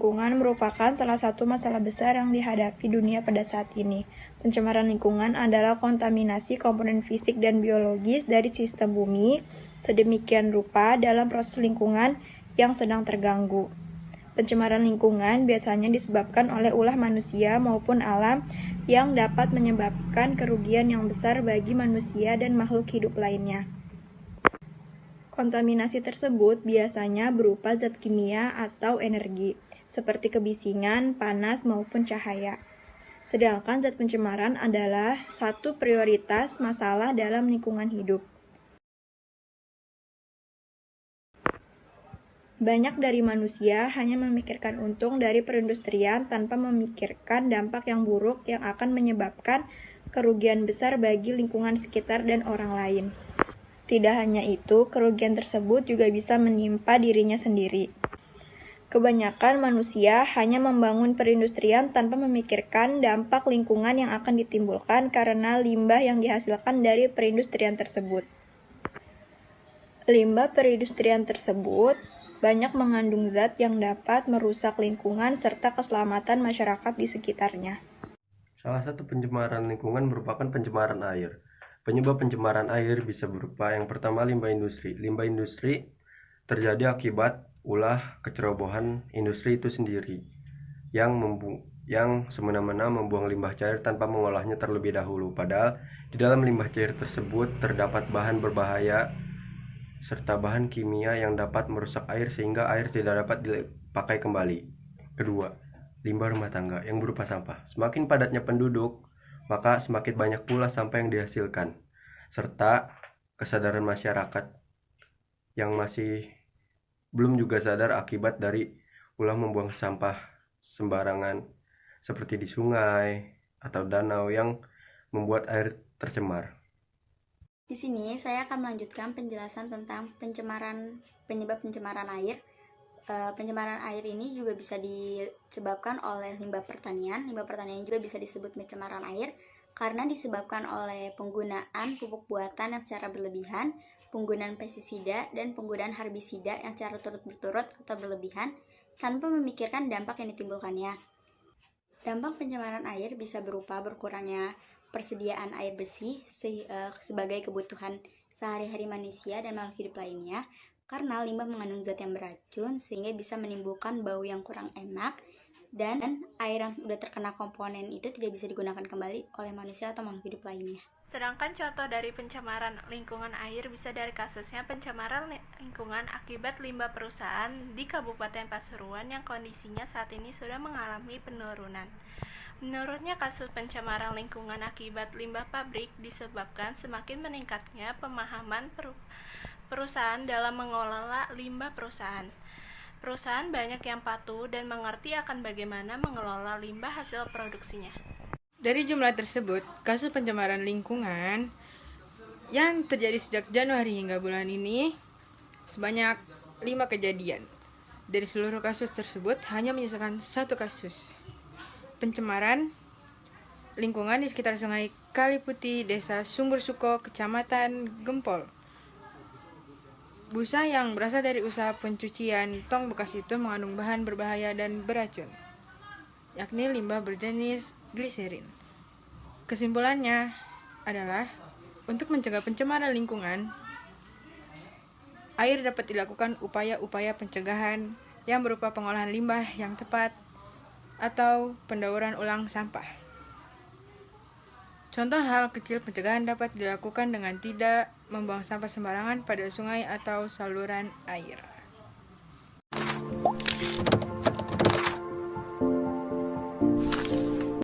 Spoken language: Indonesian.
lingkungan merupakan salah satu masalah besar yang dihadapi dunia pada saat ini. Pencemaran lingkungan adalah kontaminasi komponen fisik dan biologis dari sistem bumi sedemikian rupa dalam proses lingkungan yang sedang terganggu. Pencemaran lingkungan biasanya disebabkan oleh ulah manusia maupun alam yang dapat menyebabkan kerugian yang besar bagi manusia dan makhluk hidup lainnya. Kontaminasi tersebut biasanya berupa zat kimia atau energi, seperti kebisingan, panas, maupun cahaya. Sedangkan zat pencemaran adalah satu prioritas masalah dalam lingkungan hidup. Banyak dari manusia hanya memikirkan untung dari perindustrian tanpa memikirkan dampak yang buruk yang akan menyebabkan kerugian besar bagi lingkungan sekitar dan orang lain. Tidak hanya itu, kerugian tersebut juga bisa menimpa dirinya sendiri. Kebanyakan manusia hanya membangun perindustrian tanpa memikirkan dampak lingkungan yang akan ditimbulkan karena limbah yang dihasilkan dari perindustrian tersebut. Limbah perindustrian tersebut banyak mengandung zat yang dapat merusak lingkungan serta keselamatan masyarakat di sekitarnya. Salah satu pencemaran lingkungan merupakan pencemaran air. Penyebab pencemaran air bisa berupa yang pertama limbah industri. Limbah industri terjadi akibat ulah kecerobohan industri itu sendiri yang semena-mena membuang limbah cair tanpa mengolahnya terlebih dahulu. Padahal di dalam limbah cair tersebut terdapat bahan berbahaya serta bahan kimia yang dapat merusak air sehingga air tidak dapat dipakai kembali. Kedua, limbah rumah tangga yang berupa sampah. Semakin padatnya penduduk, maka semakin banyak pula sampah yang dihasilkan, serta kesadaran masyarakat yang masih belum juga sadar akibat dari ulah membuang sampah sembarangan seperti di sungai atau danau yang membuat air tercemar. Di sini saya akan melanjutkan penjelasan tentang penyebab pencemaran air. Pencemaran air ini juga bisa disebabkan oleh limbah pertanian. Limbah pertanian juga bisa disebut pencemaran air karena disebabkan oleh penggunaan pupuk buatan yang secara berlebihan, penggunaan pestisida, dan penggunaan herbisida yang secara turut-berturut atau berlebihan tanpa memikirkan dampak yang ditimbulkannya. Dampak pencemaran air bisa berupa berkurangnya persediaan air bersih sebagai kebutuhan sehari-hari manusia dan makhluk hidup lainnya, karena limbah mengandung zat yang beracun sehingga bisa menimbulkan bau yang kurang enak, dan air yang sudah terkena komponen itu tidak bisa digunakan kembali oleh manusia atau makhluk hidup lainnya. Sedangkan contoh dari pencemaran lingkungan air bisa dari kasusnya pencemaran lingkungan akibat limbah perusahaan di Kabupaten Pasuruan yang kondisinya saat ini sudah mengalami penurunan. Menurutnya, kasus pencemaran lingkungan akibat limbah pabrik disebabkan semakin meningkatnya pemahaman perusahaan dalam mengelola limbah perusahaan. Perusahaan banyak yang patuh dan mengerti akan bagaimana mengelola limbah hasil produksinya. Dari jumlah tersebut, kasus pencemaran lingkungan yang terjadi sejak Januari hingga bulan ini sebanyak 5 kejadian. Dari seluruh kasus tersebut, hanya menyisakan 1 kasus pencemaran lingkungan di sekitar Sungai Kali Putih, Desa Sumber Suko, Kecamatan Gempol. Busa yang berasal dari usaha pencucian tong bekas itu mengandung bahan berbahaya dan beracun, yakni limbah berjenis gliserin. Kesimpulannya adalah, untuk mencegah pencemaran lingkungan, air dapat dilakukan upaya-upaya pencegahan yang berupa pengolahan limbah yang tepat atau pendauran ulang sampah. Contoh hal kecil pencegahan dapat dilakukan dengan tidak membuang sampah sembarangan pada sungai atau saluran air.